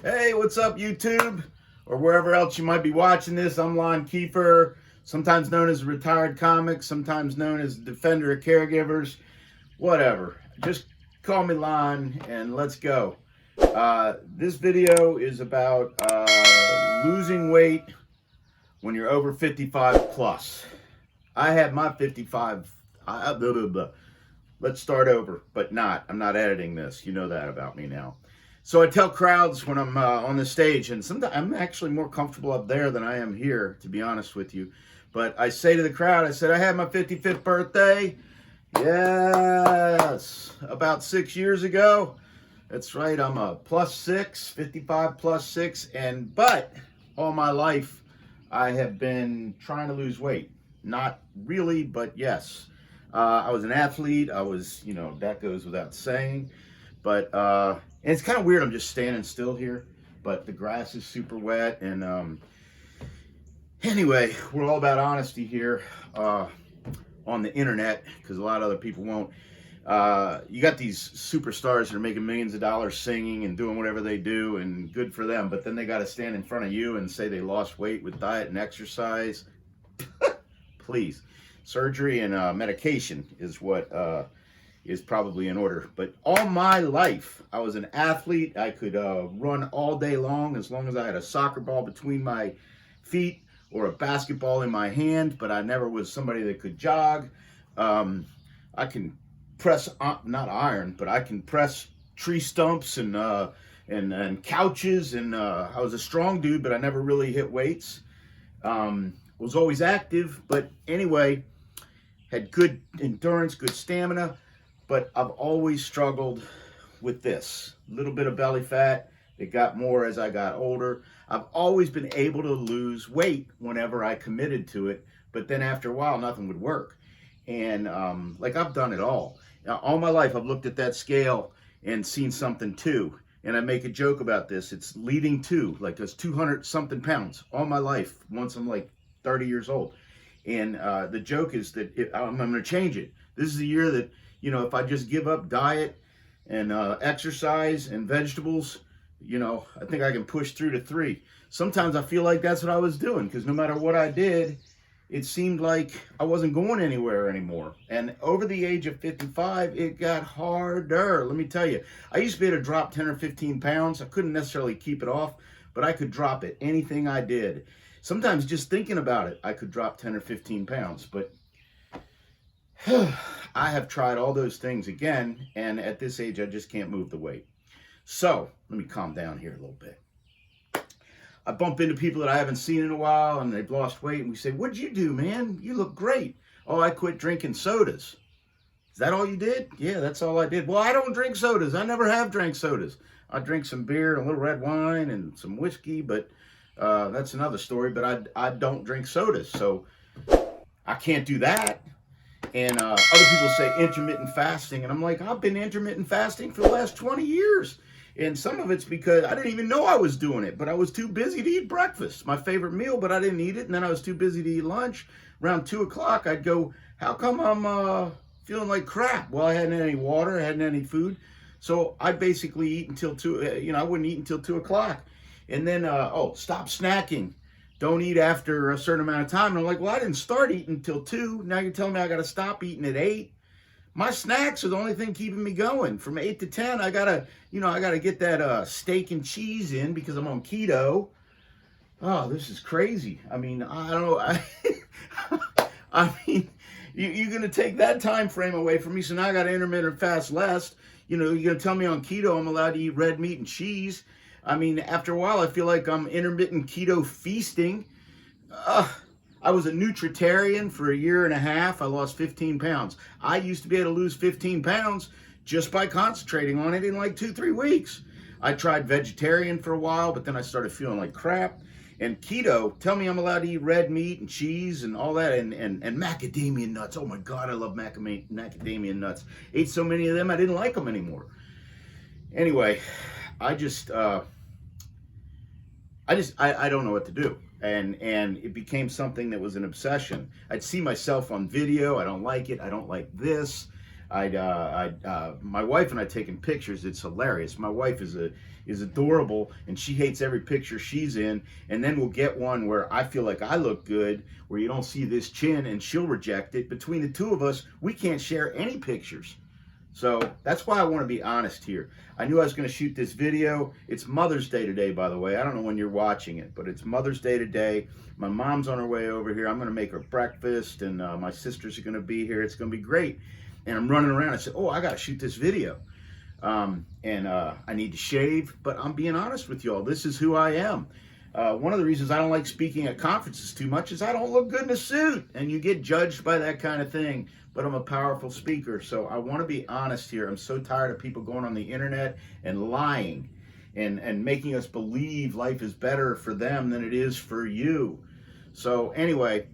Hey, what's up, YouTube? Or wherever else you might be watching this. I'm Kiefer, sometimes known as a retired comic, sometimes known as defender of caregivers, whatever. Just call me Lon and let's go. This video is about losing weight when you're over 55 plus. I had my 55. Blah, blah, blah. Let's start over, but I'm not editing this. You know that about me now. So I tell crowds when I'm on the stage, and sometimes I'm actually more comfortable up there than I am here, to be honest with you. But I say to the crowd, I said, I had my 55th birthday. Yes, about 6 years ago. That's right, I'm a +6, 55 +6. But all my life, I have been trying to lose weight. Not really, but yes. I was an athlete. I was, that goes without saying. But and it's kind of weird. I'm just standing still here, but the grass is super wet. And anyway, we're all about honesty here on the internet because a lot of other people won't. You got these superstars that are making millions of dollars singing and doing whatever they do, and good for them. But then they got to stand in front of you and say they lost weight with diet and exercise. Please. Surgery and medication is what is probably in order. But all my life, I was an athlete. I could run all day long as I had a soccer ball between my feet or a basketball in my hand. But I never was somebody that could jog. I can press, not iron, but I can press tree stumps and couches. And I was a strong dude, but I never really hit weights. Was always active, but anyway, had good endurance, good stamina, but I've always struggled with this. A little bit of belly fat. It got more as I got older. I've always been able to lose weight whenever I committed to it, but then after a while, nothing would work. And I've done it all. Now, all my life, I've looked at that scale and seen something too. And I make a joke about this. It's leading to, like, it's 200 something pounds all my life, once I'm like 30 years old. And the joke is that I'm going to change it. This is the year that, if I just give up diet and exercise and vegetables, I think I can push through to 3. Sometimes I feel like that's what I was doing, because no matter what I did, it seemed like I wasn't going anywhere anymore. And over the age of 55, it got harder. Let me tell you, I used to be able to drop 10 or 15 pounds. I couldn't necessarily keep it off, but I could drop it. Anything I did. Sometimes just thinking about it, I could drop 10 or 15 pounds. But I have tried all those things again, and at this age, I just can't move the weight. So let me calm down here a little bit. I bump into people that I haven't seen in a while, and they've lost weight, and we say, "What'd you do, man? You look great." "Oh, I quit drinking sodas." "Is that all you did?" "Yeah, that's all I did." "Well, I don't drink sodas. I never have drank sodas. I drink some beer, a little red wine, and some whiskey, but that's another story. But I don't drink sodas, so I can't do that." And other people say intermittent fasting, and I'm like, I've been intermittent fasting for the last 20 years. And some of it's because I didn't even know I was doing it, but I was too busy to eat breakfast, my favorite meal, but I didn't eat it. And then I was too busy to eat lunch. Around 2 o'clock, I'd go, how come I'm feeling like crap? Well, I hadn't had any water, I hadn't had any food. So I basically eat until 2, I wouldn't eat until 2 o'clock. And then, stop snacking. Don't eat after a certain amount of time. And I'm like, well, I didn't start eating until 2. Now you're telling me I got to stop eating at 8. My snacks are the only thing keeping me going. From 8 to 10, I gotta get that steak and cheese in because I'm on keto. Oh, this is crazy. I mean, I don't know. I mean, you're gonna take that time frame away from me, so now I got to intermittent fast less. You're gonna tell me on keto I'm allowed to eat red meat and cheese. I mean, after a while, I feel like I'm intermittent keto feasting. I was a nutritarian for a year and a half. I lost 15 pounds. I used to be able to lose 15 pounds just by concentrating on it in like 2-3 weeks. I tried vegetarian for a while, but then I started feeling like crap. And keto, tell me I'm allowed to eat red meat and cheese and all that, and macadamia nuts. Oh my God, I love macadamia nuts. Ate so many of them, I didn't like them anymore. Anyway, I don't know what to do. And it became something that was an obsession. I'd see myself on video. I don't like it. I don't like this. My wife and I taking pictures. It's hilarious. My wife is adorable, and she hates every picture she's in. And then we'll get one where I feel like I look good, where you don't see this chin, and she'll reject it. Between the two of us, we can't share any pictures. So that's why I want to be honest here. I knew I was going to shoot this video. It's Mother's Day today, by the way. I don't know when you're watching it, but it's Mother's Day today. My mom's on her way over here. I'm going to make her breakfast, and my sisters are going to be here. It's going to be great. And I'm running around. I said, oh, I got to shoot this video. I need to shave, but I'm being honest with y'all. This is who I am. One of the reasons I don't like speaking at conferences too much is I don't look good in a suit, and you get judged by that kind of thing. But I'm a powerful speaker, so I want to be honest here. I'm so tired of people going on the internet and lying and making us believe life is better for them than it is for you. So anyway,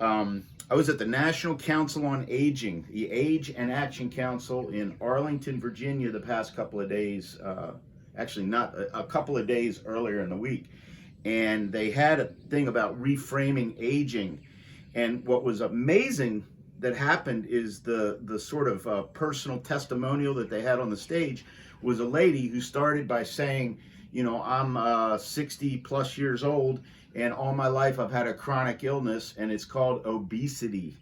I was at the National Council on Aging, the Age and Action Council in Arlington, Virginia, the past couple of days. Actually, not a couple of days earlier in the week. And they had a thing about reframing aging. And what was amazing that happened is the sort of personal testimonial that they had on the stage was a lady who started by saying, you know, I'm 60 plus years old, and all my life I've had a chronic illness, and it's called obesity.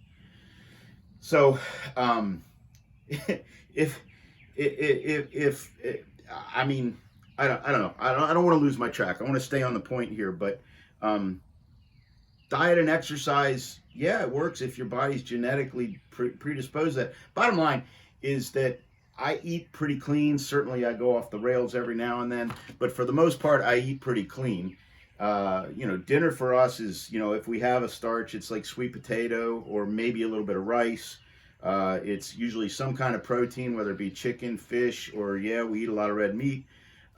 So if I mean, I don't know. I don't want to lose my track. I want to stay on the point here, but diet and exercise, yeah, it works if your body's genetically predisposed to that. Bottom line is that I eat pretty clean. Certainly I go off the rails every now and then, but for the most part, I eat pretty clean. You know, dinner for us is, you know, if we have a starch, it's like sweet potato or maybe a little bit of rice. It's usually some kind of protein, whether it be chicken, fish, or yeah, we eat a lot of red meat.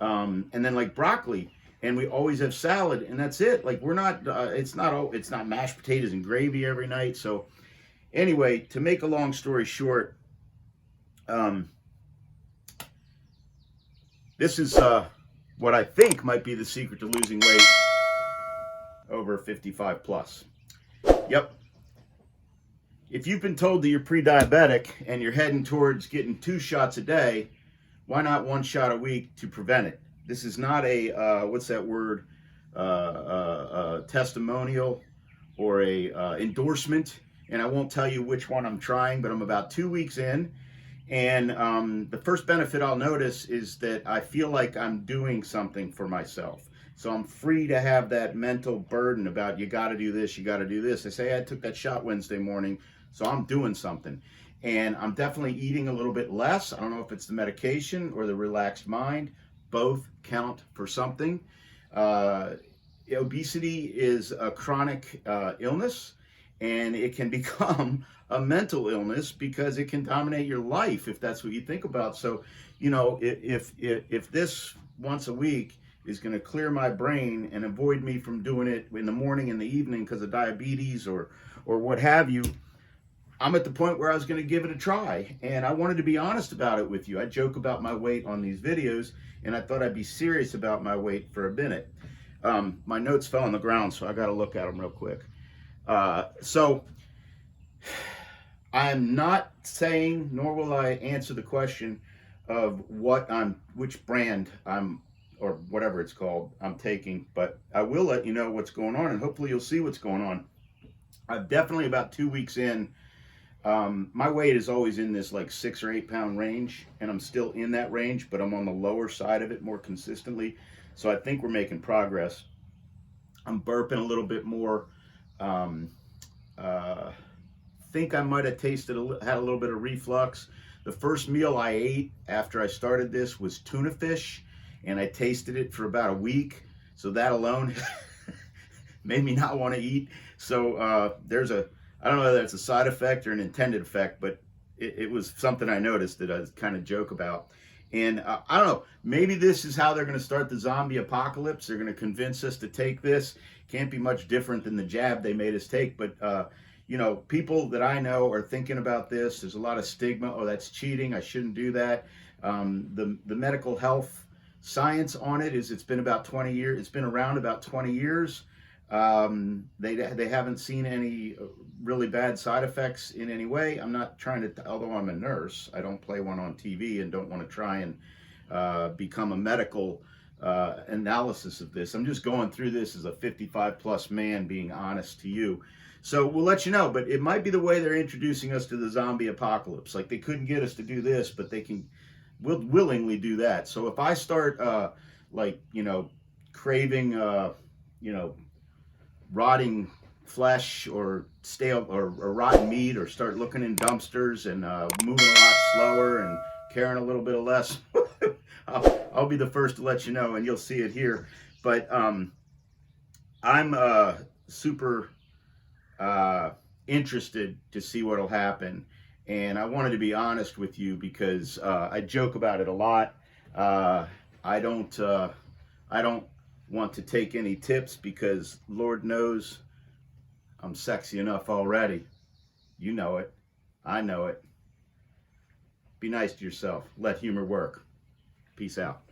And then like broccoli, and we always have salad, and that's it. Like we're not, it's not mashed potatoes and gravy every night. So anyway, to make a long story short, this is what I think might be the secret to losing weight over 55 plus. Yep. If you've been told that you're pre-diabetic and you're heading towards getting 2 shots a day, why not 1 shot a week to prevent it? This is not a, what's that word, testimonial or a endorsement, and I won't tell you which one I'm trying, but I'm about 2 weeks in, and the first benefit I'll notice is that I feel like I'm doing something for myself. So I'm free to have that mental burden about you got to do this, you got to do this. I say, hey, I took that shot Wednesday morning, so I'm doing something. And I'm definitely eating a little bit less. I don't know if it's the medication or the relaxed mind. Both count for something. Obesity is a chronic illness, and it can become a mental illness because it can dominate your life if that's what you think about. So, you know, if this once a week is going to clear my brain and avoid me from doing it in the morning and the evening because of diabetes or what have you, I'm at the point where I was going to give it a try, and I wanted to be honest about it with you. I joke about my weight on these videos, and I thought I'd be serious about my weight for a minute. My notes fell on the ground, so I got to look at them real quick. So I'm not saying, nor will I answer the question of which brand or whatever it's called, I'm taking, but I will let you know what's going on, and hopefully you'll see what's going on. I'm definitely about 2 weeks in. My weight is always in this like 6 or 8 pound range, and I'm still in that range, but I'm on the lower side of it more consistently. So I think we're making progress. I'm burping a little bit more. Think I might have had a little bit of reflux. The first meal I ate after I started this was tuna fish, and I tasted it for about a week. So that alone made me not want to eat. So I don't know whether it's a side effect or an intended effect, but it was something I noticed that I kind of joke about. And I don't know, maybe this is how they're going to start the zombie apocalypse. They're going to convince us to take this. Can't be much different than the jab they made us take. But, you know, people that I know are thinking about this. There's a lot of stigma. Oh, that's cheating. I shouldn't do that. The medical health science on it is it's been about 20 years. It's been around about 20 years. They haven't seen any really bad side effects in any way. I'm not trying to, although I'm a nurse, I don't play one on TV and don't want to try and become a medical analysis of this. I'm just going through this as a 55 plus man being honest to you. So we'll let you know, but it might be the way they're introducing us to the zombie apocalypse. Like they couldn't get us to do this, but they can willingly do that. So if I start like, craving, rotting flesh or stale or rotten meat, or start looking in dumpsters and moving a lot slower and caring a little bit of less, I'll be the first to let you know, and you'll see it here. But I'm super interested to see what'll happen, and I wanted to be honest with you because I joke about it a lot. I don't want to take any tips because Lord knows I'm sexy enough already. You know it. I know it. Be nice to yourself. Let humor work. Peace out.